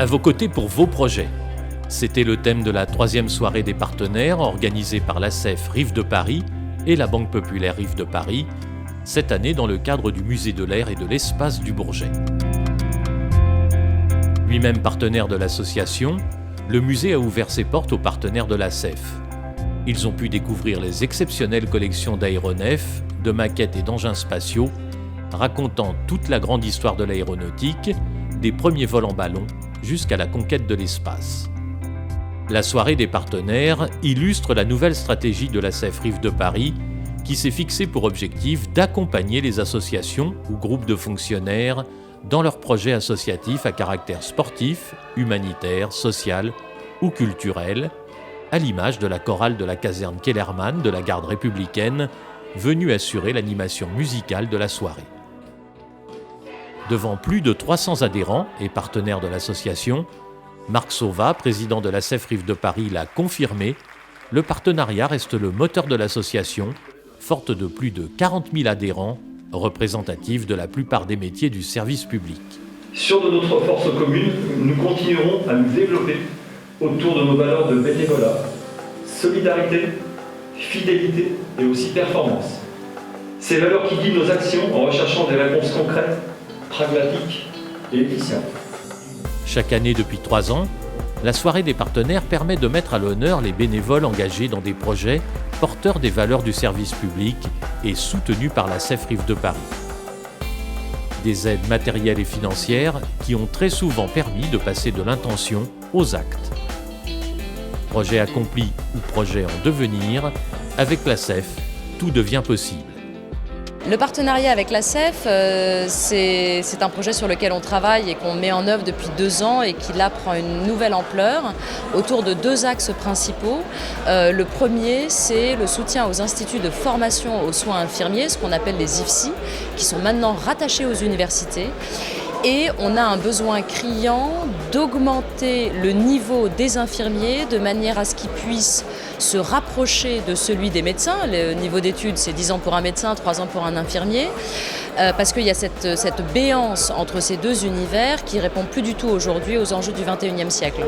À vos côtés pour vos projets. C'était le thème de la 3e soirée des partenaires organisée par l'ACEF Rives de Paris et la Banque Populaire Rives de Paris, cette année dans le cadre du Musée de l'Air et de l'Espace du Bourget. Lui-même partenaire de l'association, le musée a ouvert ses portes aux partenaires de l'ACEF. Ils ont pu découvrir les exceptionnelles collections d'aéronefs, de maquettes et d'engins spatiaux, racontant toute la grande histoire de l'aéronautique, des premiers vols en ballon jusqu'à la conquête de l'espace. La soirée des partenaires illustre la nouvelle stratégie de l'ACEF Rives de Paris qui s'est fixée pour objectif d'accompagner les associations ou groupes de fonctionnaires dans leurs projets associatifs à caractère sportif, humanitaire, social ou culturel, à l'image de la chorale de la caserne Kellermann de la garde républicaine, venue assurer l'animation musicale de la soirée. Devant plus de 300 adhérents et partenaires de l'association, Marc Sauva, président de l'ACEF Rives de Paris, l'a confirmé, le partenariat reste le moteur de l'association, forte de plus de 40 000 adhérents, représentatifs de la plupart des métiers du service public. Sur de notre force commune, nous continuerons à nous développer autour de nos valeurs de bénévolat, solidarité, fidélité et aussi performance. Ces valeurs qui guident nos actions en recherchant des réponses concrètes, pragmatiques et efficientes. Chaque année depuis 3 ans, la soirée des partenaires permet de mettre à l'honneur les bénévoles engagés dans des projets porteurs des valeurs du service public et soutenus par la l'ACEF Rives de Paris. Des aides matérielles et financières qui ont très souvent permis de passer de l'intention aux actes. Projet accompli ou projet en devenir, avec l'ACEF, tout devient possible. Le partenariat avec l'ACEF, c'est un projet sur lequel on travaille et qu'on met en œuvre depuis 2 ans et qui là prend une nouvelle ampleur autour de 2 axes principaux. Le premier, c'est le soutien aux instituts de formation aux soins infirmiers, ce qu'on appelle les IFSI, qui sont maintenant rattachés aux universités. Et on a un besoin criant d'augmenter le niveau des infirmiers de manière à ce qu'ils puissent se rapprocher de celui des médecins. Le niveau d'études, c'est 10 ans pour un médecin, 3 ans pour un infirmier. Parce qu'il y a cette béance entre ces 2 univers qui ne répond plus du tout aujourd'hui aux enjeux du XXIe siècle.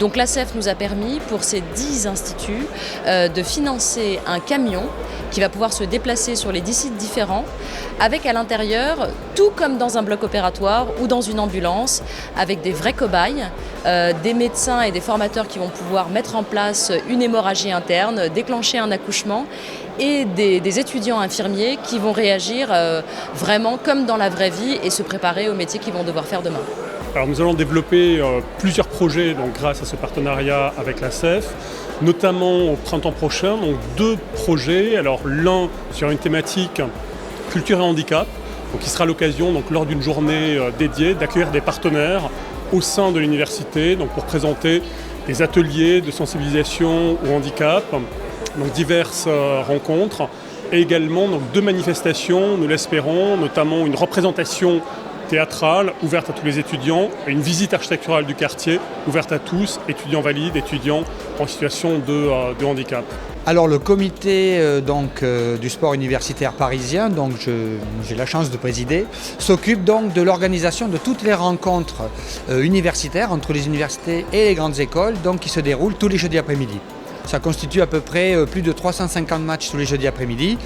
Donc l'ACEF nous a permis, pour ces 10 instituts, de financer un camion qui va pouvoir se déplacer sur les 10 sites différents, avec à l'intérieur, tout comme dans un bloc opératoire ou dans une ambulance, avec des vrais cobayes, des médecins et des formateurs qui vont pouvoir mettre en place une hémorragie interne, déclencher un accouchement, et des étudiants infirmiers qui vont réagir vraiment comme dans la vraie vie et se préparer au métier qu'ils vont devoir faire demain. Alors nous allons développer plusieurs projets grâce à ce partenariat avec l'ACEF, notamment au printemps prochain, 2 projets. Alors l'un sur une thématique culture et handicap, qui sera l'occasion lors d'une journée dédiée d'accueillir des partenaires au sein de l'université pour présenter des ateliers de sensibilisation au handicap, diverses rencontres et également 2 manifestations, nous l'espérons, notamment une représentation théâtrale ouverte à tous les étudiants et une visite architecturale du quartier ouverte à tous, étudiants valides, étudiants en situation de handicap. Alors le comité du sport universitaire parisien, j'ai la chance de présider, s'occupe de l'organisation de toutes les rencontres universitaires entre les universités et les grandes écoles qui se déroulent tous les jeudis après-midi. Ça constitue à peu près plus de 350 matchs tous les jeudis après-midi,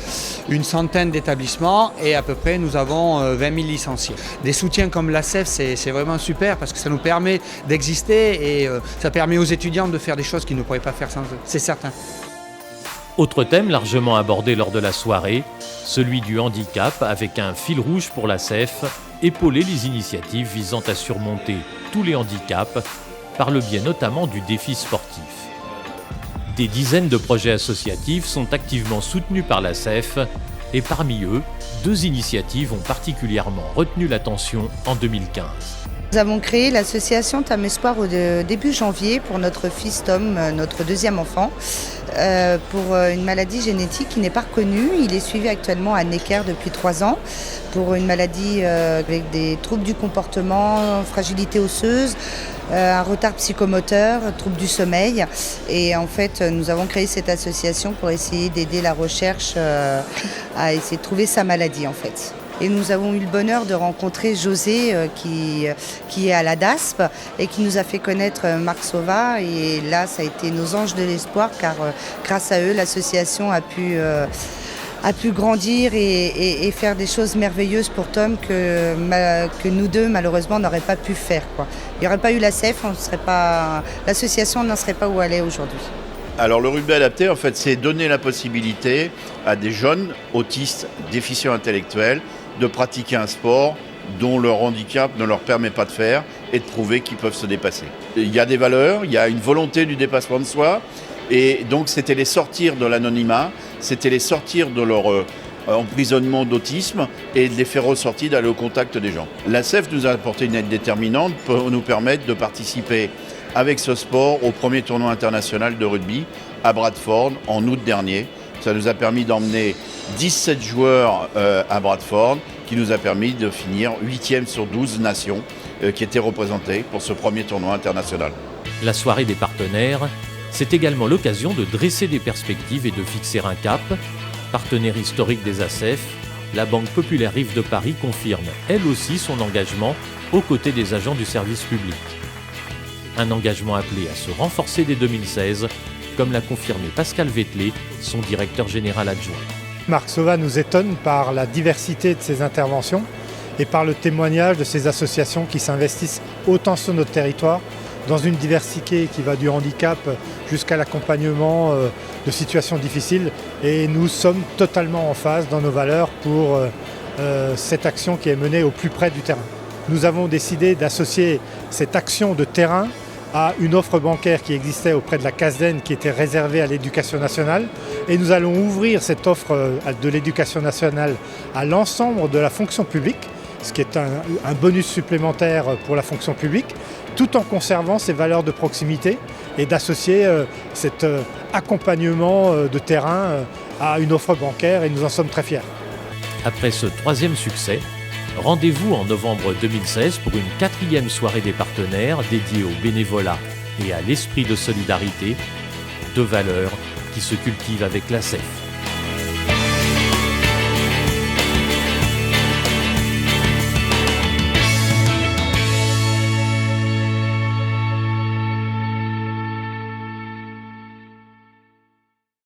une centaine d'établissements et à peu près nous avons 20 000 licenciés. Des soutiens comme l'ACEF, c'est vraiment super parce que ça nous permet d'exister et ça permet aux étudiants de faire des choses qu'ils ne pourraient pas faire sans eux, c'est certain. Autre thème largement abordé lors de la soirée, celui du handicap avec un fil rouge pour l'ACEF, épauler les initiatives visant à surmonter tous les handicaps par le biais notamment du défi sportif. Des dizaines de projets associatifs sont activement soutenus par l'ACEF et parmi eux, 2 initiatives ont particulièrement retenu l'attention en 2015. Nous avons créé l'association Tam Espoir au début janvier pour notre fils Tom, notre 2e enfant, pour une maladie génétique qui n'est pas reconnue. Il est suivi actuellement à Necker depuis 3 ans pour une maladie avec des troubles du comportement, fragilité osseuse, un retard psychomoteur, troubles du sommeil. Et en fait, nous avons créé cette association pour essayer d'aider la recherche à essayer de trouver sa maladie en fait. Et nous avons eu le bonheur de rencontrer José qui est à la DASP et qui nous a fait connaître Marc Sauva. Et là, ça a été nos anges de l'espoir car grâce à eux, l'association a pu grandir et faire des choses merveilleuses pour Tom que nous deux, malheureusement, n'aurions pas pu faire, quoi. Il n'y aurait pas eu la CEF, l'association n'en serait pas où elle est aujourd'hui. Alors le rugby adapté, en fait, c'est donner la possibilité à des jeunes autistes, déficients intellectuels, de pratiquer un sport dont leur handicap ne leur permet pas de faire et de prouver qu'ils peuvent se dépasser. Il y a des valeurs, il y a une volonté du dépassement de soi et donc c'était les sortir de l'anonymat, c'était les sortir de leur emprisonnement d'autisme et de les faire ressortir d'aller au contact des gens. La CEF nous a apporté une aide déterminante pour nous permettre de participer avec ce sport au premier tournoi international de rugby à Bradford en août dernier. Ça nous a permis d'emmener 17 joueurs à Bradford, qui nous a permis de finir 8e sur 12 nations qui étaient représentées pour ce premier tournoi international. La soirée des partenaires, c'est également l'occasion de dresser des perspectives et de fixer un cap. Partenaire historique des ACEF, la Banque Populaire Rive de Paris confirme elle aussi son engagement aux côtés des agents du service public. Un engagement appelé à se renforcer dès 2016, comme l'a confirmé Pascal Vettelé, son directeur général adjoint. Marc Sauva nous étonne par la diversité de ses interventions et par le témoignage de ces associations qui s'investissent autant sur notre territoire, dans une diversité qui va du handicap jusqu'à l'accompagnement de situations difficiles. Et nous sommes totalement en phase dans nos valeurs pour cette action qui est menée au plus près du terrain. Nous avons décidé d'associer cette action de terrain à une offre bancaire qui existait auprès de la CASDEN qui était réservée à l'éducation nationale. Et nous allons ouvrir cette offre de l'éducation nationale à l'ensemble de la fonction publique, ce qui est un bonus supplémentaire pour la fonction publique, tout en conservant ces valeurs de proximité et d'associer cet accompagnement de terrain à une offre bancaire, et nous en sommes très fiers. Après ce troisième succès, rendez-vous en novembre 2016 pour une 4e soirée des partenaires dédiée au bénévolat et à l'esprit de solidarité, deux valeurs qui se cultivent avec la CEF.